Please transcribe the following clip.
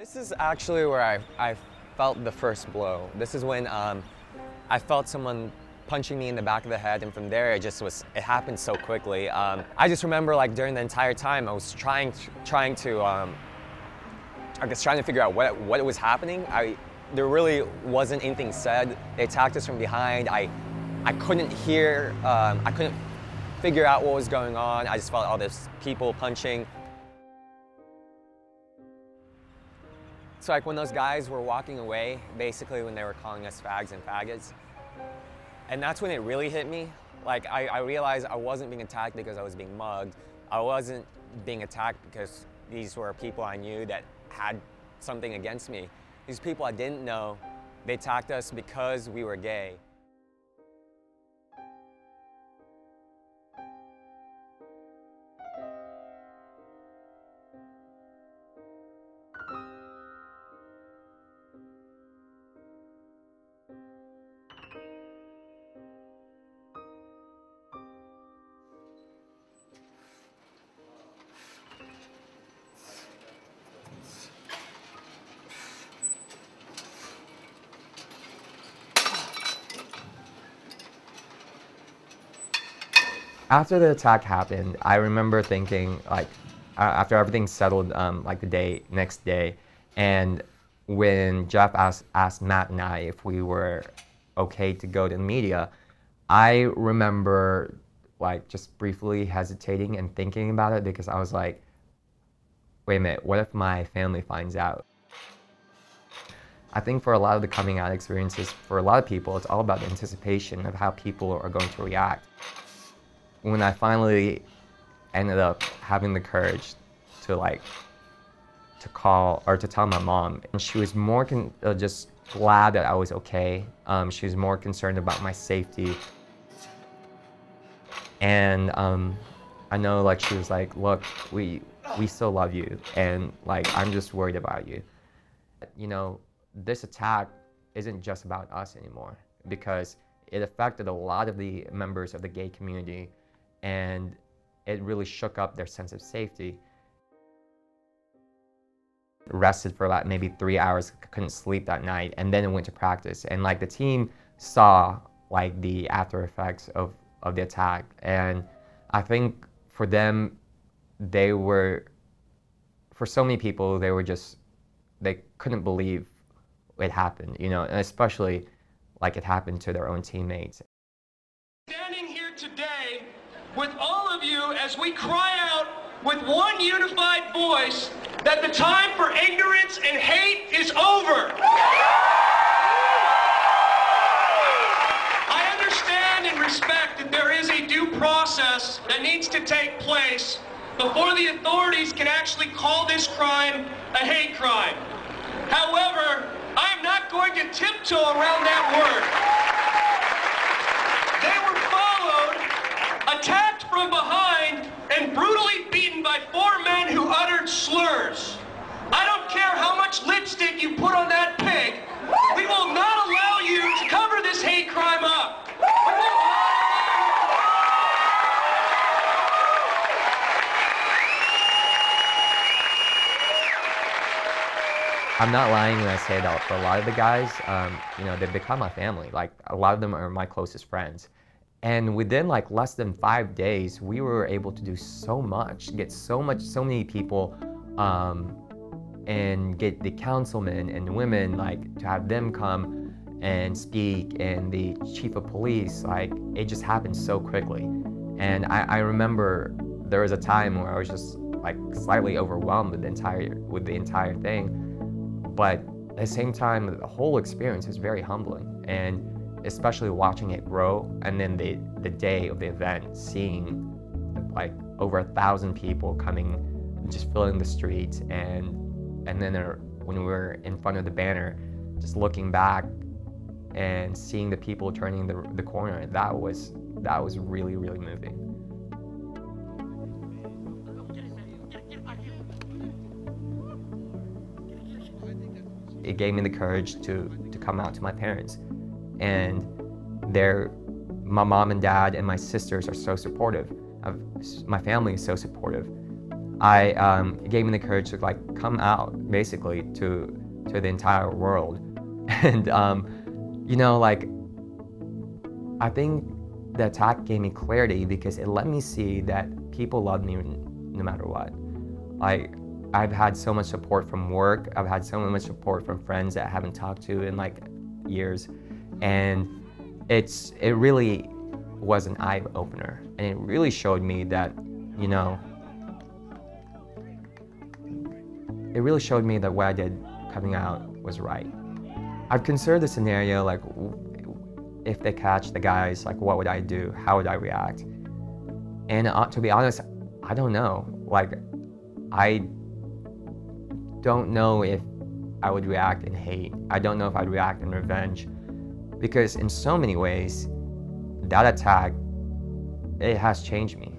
This is actually where I felt the first blow. This is when I felt someone punching me in the back of the head, and from there it happened so quickly. I just remember, like, during the entire time I was trying to figure out what was happening. There really wasn't anything said. They attacked us from behind. I couldn't hear, I couldn't figure out what was going on. I just felt all this people punching. So like when those guys were walking away, basically when they were calling us fags and faggots, and that's when it really hit me. Like I realized I wasn't being attacked because I was being mugged. I wasn't being attacked because these were people I knew that had something against me. These people I didn't know, they attacked us because we were gay. After the attack happened, I remember thinking, like, after everything settled, like the next day, and when Jeff asked Matt and I if we were okay to go to the media, I remember, like, just briefly hesitating and thinking about it, because I was like, wait a minute, what if my family finds out? I think for a lot of the coming out experiences, for a lot of people, it's all about the anticipation of how people are going to react. When I finally ended up having the courage to call or to tell my mom, and she was more just glad that I was okay. She was more concerned about my safety. And I know, like, she was like, look, we still love you, and like, I'm just worried about you. You know, this attack isn't just about us anymore, because it affected a lot of the members of the gay community, and it really shook up their sense of safety. Rested for about maybe 3 hours, couldn't sleep that night, and then it went to practice. And like the team saw like the after effects of the attack, and I think for them, for so many people, they couldn't believe it happened, you know, and especially like it happened to their own teammates. Standing here today with all of you as we cry out with one unified voice that the time for ignorance and hate is over. I understand and respect that there is a due process that needs to take place before the authorities can actually call this crime a hate crime. However, I am not going to tiptoe around that word. They were followed, attacked from behind, and brutally beaten by 4 men who uttered slurs. I don't care how much lipstick you put on that pig, we will not allow you to cover this hate crime up. I'm not lying when I say that for a lot of the guys, you know, they've become my family. Like, a lot of them are my closest friends. And within like less than 5 days, we were able to do so much, get so many people, and get the councilmen and women, like, to have them come and speak, and the chief of police. Like, it just happened so quickly. And I remember there was a time where I was just like slightly overwhelmed with the entire thing. But at the same time, the whole experience is very humbling, and especially watching it grow, and then the day of the event, seeing like over 1,000 people coming, just filling the streets, and then when we were in front of the banner, just looking back and seeing the people turning the corner, that was really, really moving. It gave me the courage to come out to my parents, and my mom and dad and my sisters are so supportive. My family is so supportive. it gave me the courage to like come out basically to the entire world. And you know, like, I think the attack gave me clarity because it let me see that people love me no matter what. Like, I've had so much support from work. I've had so much support from friends that I haven't talked to in like years. And it really was an eye opener. And it really showed me that, you know, it really showed me that what I did coming out was right. I've considered the scenario, like, if they catch the guys, like, what would I do? How would I react? And to be honest, I don't know. Like, I don't know if I would react in hate. I don't know if I'd react in revenge. Because in so many ways, that attack, it has changed me.